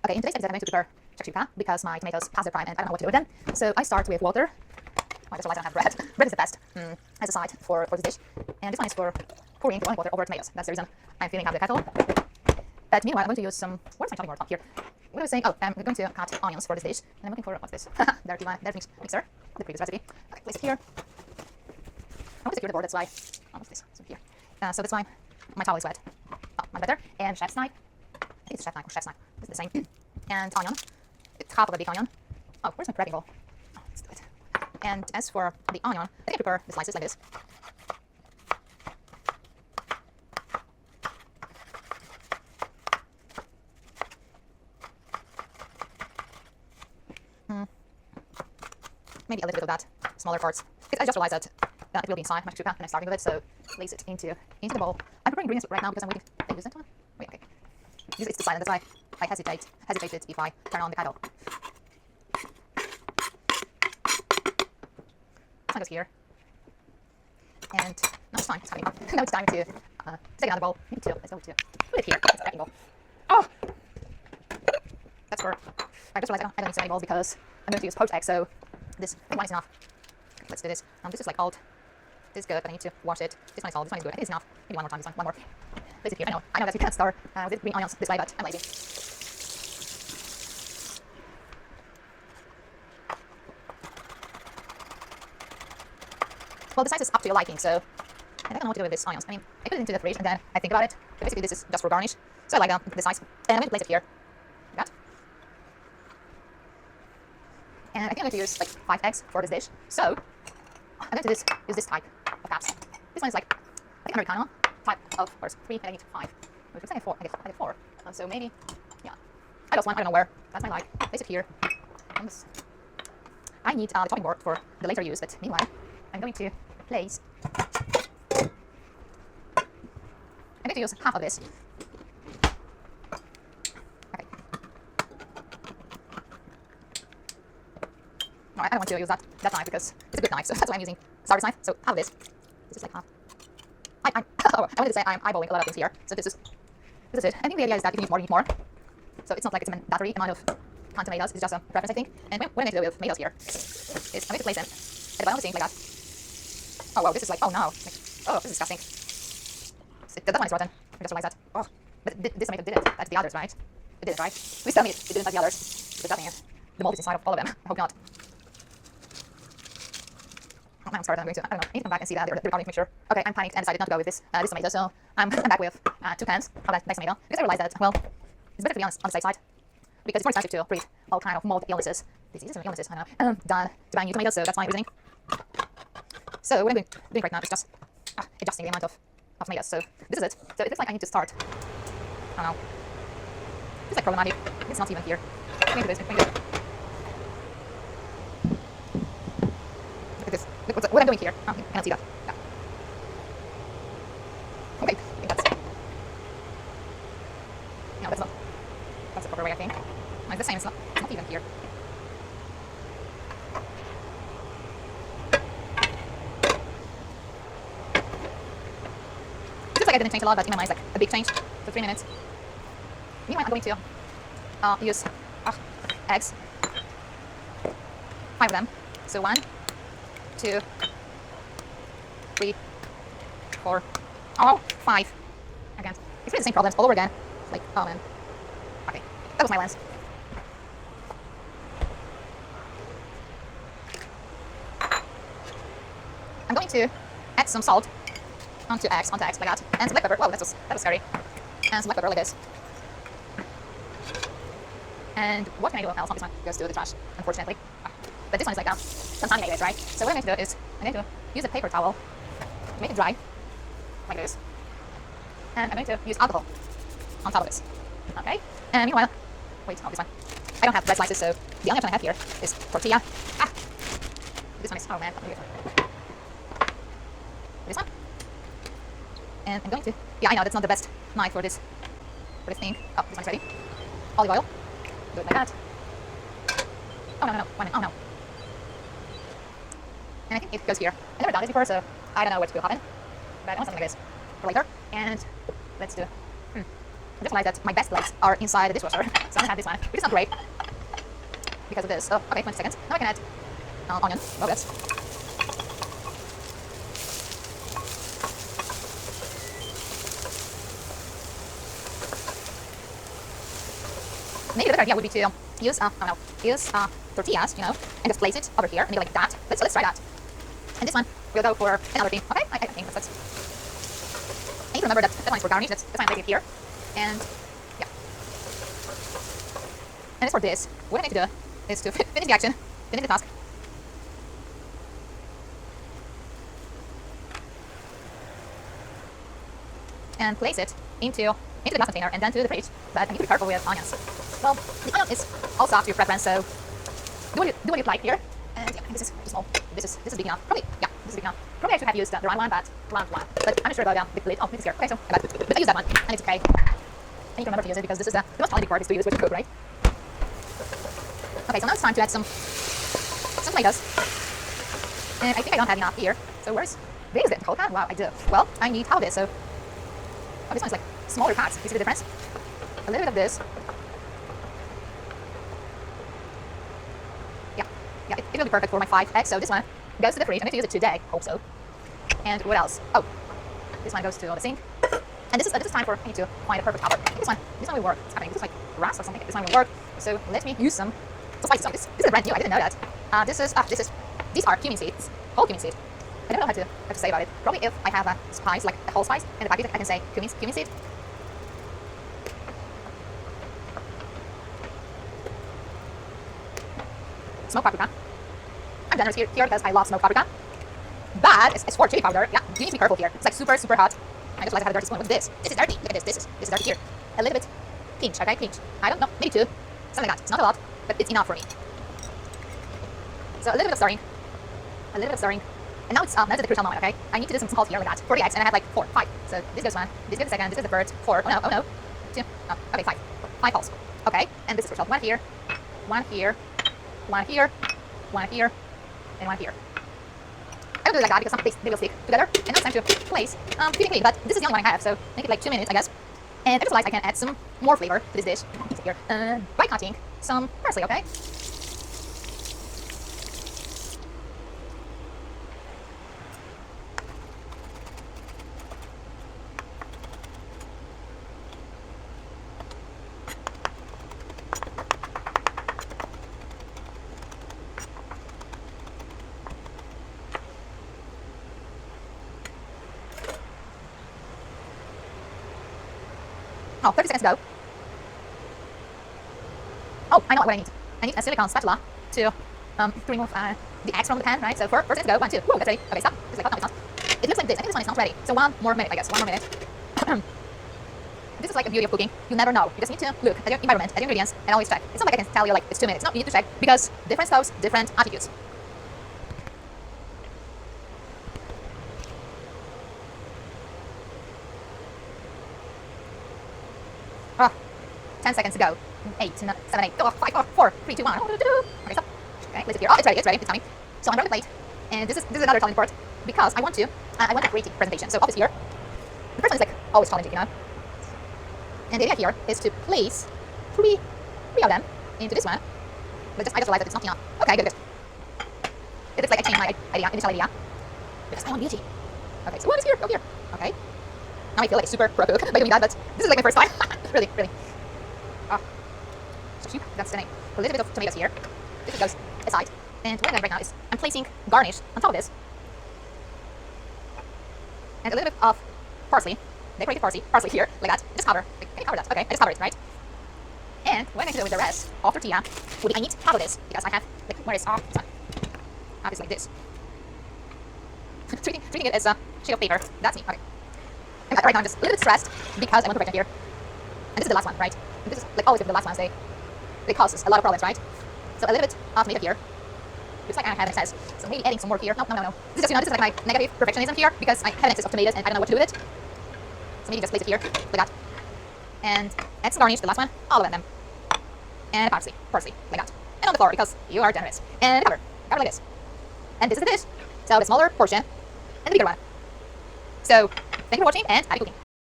Okay, in today's episode, I'm going to prepare shakshuka because my tomatoes passed their prime and I don't know what to do with them. So I start with water. I just realized I don't have bread. Bread is the best as a side for this dish. And this one is for pouring boiling water over tomatoes. That's the reason I'm filling up the kettle. But meanwhile, I'm going to use some, where's my chopping board up here? What I was saying, oh, I'm going to cut onions for this dish. And I'm looking for, what's this? Dirty mixer, the previous recipe. Okay, place it here. I want to secure the board, that's why, oh, what's this? It's here. So that's why my towel is wet. Oh, much better. And chef's knife. I think it's chef's knife or chef's knife. It's the same. And onion. It's half of a big onion. Oh, where's my prepping bowl? Oh, let's do it. And as for the onion, I think I prepare the slices like this. Maybe a little bit of that, smaller parts. I just realized that it will be inside my shakshuka when I'm starting with it, so place it into the bowl. I'm preparing ingredients right now because I'm waiting. Did I use that one? Wait, okay. Usually it's too silent, that's why I hesitated if I turn on the kettle. This one goes here. And now it's time. It's coming up. Now it's time to take another bowl. Maybe two. Let's go to put it here. It's a wrecking bowl. Oh! That's for. I just realized I don't need so many bowls because I'm going to use poached eggs, so this big one is enough. Okay, let's do this. This is like old. This is good, but I need to wash it. This one is old. This one is good. I think it's enough. Maybe one more time. This one more. Place it here. I know that you can't start with green onions this way, but I'm lazy. Well, the size is up to your liking, so I don't know what to do with these onions. I mean, I put it into the fridge and then I think about it. But basically, this is just for garnish. So I like the size. And I'm going to place it here. Like that. And I think I'm going to use like 5 eggs for this dish. So I'm going to use this type of cups. This one is like Americano type of, or 3, and I need 5. Which is I get 4. So maybe, yeah. I lost one. I don't know where. That's my like. Place it here. I need the chopping board for the later use, but meanwhile, I'm going to place. I'm going to use half of this. Okay. No, I don't want to use that knife because it's a good knife, so that's why I'm using Sarah's knife. So half of this. This is like half. I wanted to say I'm eyeballing a lot of things here. So this is it. I think the idea is that if you need more, So it's not like it's a mandatory amount of canned tomatoes. It's just a preference, I think. And what I'm going to do with tomatoes here is I'm going to place them at the bottom of the sink like that. Oh wow, this is like, oh no. Like, oh, this is disgusting. That one is rotten. I just realized that. Oh, but this tomato didn't. That's the others, right? It didn't, right? Please tell me it didn't like the others. Because that thing is, the mold is inside of all of them. I hope not. Oh, now I'm started. I'm going to, I don't know, I need to come back and see that. They're probably make sure. Okay, I'm panicked and decided not to go with this tomato. So I'm back with 2 cans of that nice tomato. Because I realized that, well, it's better to be on the safe side. Because it's more expensive to breed all kind of mold illnesses. Diseases and illnesses, I don't know. To buy new tomatoes, so that's my reasoning. So what I'm doing right now is just adjusting the amount of tomatoes. So this is it. So it looks like I need to start. I don't know. It's like problematic. It's not even here. I'm going to do this. Look at this. Look what I'm doing here. Oh, you cannot see that. Yeah. Okay, I think that's. No, that's not. That's the proper way, I think. No, it's the same. It's not even here. It looks like I didn't change a lot, but in my mind, it's like a big change. So 3 minutes. Meanwhile, I'm going to use eggs. 5 of them. So 1, 2, 3, 4, 5. Again, it's really the same problems all over again. It's like, oh man. Okay, that was my lens. I'm going to add some salt onto eggs like that, and some black pepper. Whoa, that was scary. And some black pepper like this. And what can I do else? This one goes to the trash, unfortunately. But this one is like some honey anyways, right? So what I'm going to do is I'm going to use a paper towel to make it dry, like this. And I'm going to use alcohol on top of this. Okay? And meanwhile, wait, this one. I don't have bread slices, so the only option I have here is tortilla. This one is, oh man, this one. And I'm going to, yeah, I know that's not the best knife for this thing. Oh, this one is ready. Olive oil. Do it like that. Oh no, oh no. And I think it goes here. I've never done this before, so I don't know what will happen. But I want something like this for later. And let's do I just realized that my best legs are inside the dishwasher, so I'm gonna have this one, which is not great because of this. Oh, okay, 20 seconds. Now I can add onion. Oh, yes. Maybe the better idea would be to use tortillas, and just place it over here, maybe like that. Let's try that. And this one will go for another thing. Okay, I think that's. I need to remember that one is for garnish. That's why I'm placing it here. And yeah. And as for this, what I need to do is to finish the action, finish the task. And place it into the glass container and then to the fridge. But I need to be careful with onions. Well, the onion is also up to your preference, so do what you like here. And yeah, this is too small. This is big enough. Probably, yeah, this is big enough. Probably I should have used the round one, but But I'm not sure about the lid. Oh, this is here. Okay, so but I use that one, and it's okay. I need to remember to use it because this is the most challenging part is to use with the cook, right? Okay, so now it's time to add some tomatoes. And I think I don't have enough here. So where's the whole can? Wow, I do. Well, I need half of this, so this one's like smaller packs. You see the difference? A little bit of this. Yeah, it will be perfect for my 5 eggs. So this one goes to the fridge. I need to use it today. Hope so. And what else? Oh, this one goes to the sink. And this is time for me to find a perfect cover. This one will work. It's happening. This is like grass or something. This one will work. So let me use some spices. So this is brand new. I didn't know that. These are cumin seeds. Whole cumin seed. I don't know how to say about it. Probably if I have a spice, like a whole spice, in the packet, I can say cumin seed. Smoked paprika. I'm generous here because I love smoked paprika. But it's for chili powder. Yeah, you need to be careful here. It's like super hot. I just like to have a dirty spoon with this. This is dirty. Look at this. This is dirty here. A little bit pinch, okay? Pinch. I don't know, maybe 2. Something like that. It's not a lot, but it's enough for me. So a little bit of stirring. And now it's the crucial moment, okay? I need to do some salt here like that. 40 eggs, and I have like 4, 5. So this goes 1, this goes the second, this is the third, 4. Oh no. 2. Oh, okay, 5. 5 holes. Okay, and this is crucial. 1 here, 1 here, 1 here, 1 here, and 1 here. I don't do it like that because some they will stick together. And now it's time to place cooking clean, but this is the only one I have, so make it like 2 minutes, I guess. And I just realized I can add some more flavor to this dish here by cutting some parsley, okay? Oh, 30 seconds to go. Oh, I know what I need. I need a silicone spatula to remove the eggs from the pan, right? So 4 seconds to go. 1, 2. Woo, that's ready. Okay, stop. Just like, no, it looks like this. I think this one is not ready. So 1 more minute, I guess. 1 more minute. This is like the beauty of cooking. You never know. You just need to look at your environment, at your ingredients, and always check. It's not like I can tell you like it's 2 minutes. No, you need to check because different stoves, different attitudes. Oh, 10 seconds to go. 8, 7, 8, 5, 4, 3, 2, 1. Okay, stop. Okay, place it here. Oh, it's ready. It's coming. So I'm ready to plate. And this is another challenging part because I want a creative presentation. So obviously here, the first one is like always challenging, And the idea here is to place three of them into this one. But I just realized that it's not enough. Okay, good. It looks like I changed my initial idea. Because I want beauty. Okay, so what is here? Go here. Okay. Now I feel like a super pro cook by doing that, but this is like my first time. really. Oh. Shakshuka, that's the name. A little bit of tomatoes here. This goes aside. And what I'm doing right now is I'm placing garnish on top of this. And a little bit of parsley. Decorated parsley here, like that. Just cover. Like, can you cover that? Okay, I just cover it, right? And what I'm going to do with the rest of tortilla would be I need to cover this because I have, like, where is this one? I have this like this. treating it as a sheet of paper. That's me. Okay. And right now I'm just a little bit stressed because I want to write down here. And this is the last one, right? And this is like always with the last ones, they cause us a lot of problems, right? So a little bit of tomato here. Looks like I have excess. So maybe adding some more here. No. This is just, this is like my negative perfectionism here because I have an excess of tomatoes and I don't know what to do with it. So maybe just place it here, like that. And add some garnish, the last one, all of them. And parsley, like that. And on the floor because you are generous. And cover like this. And this is the dish. So the smaller portion and the bigger one. So thank you for watching and happy cooking.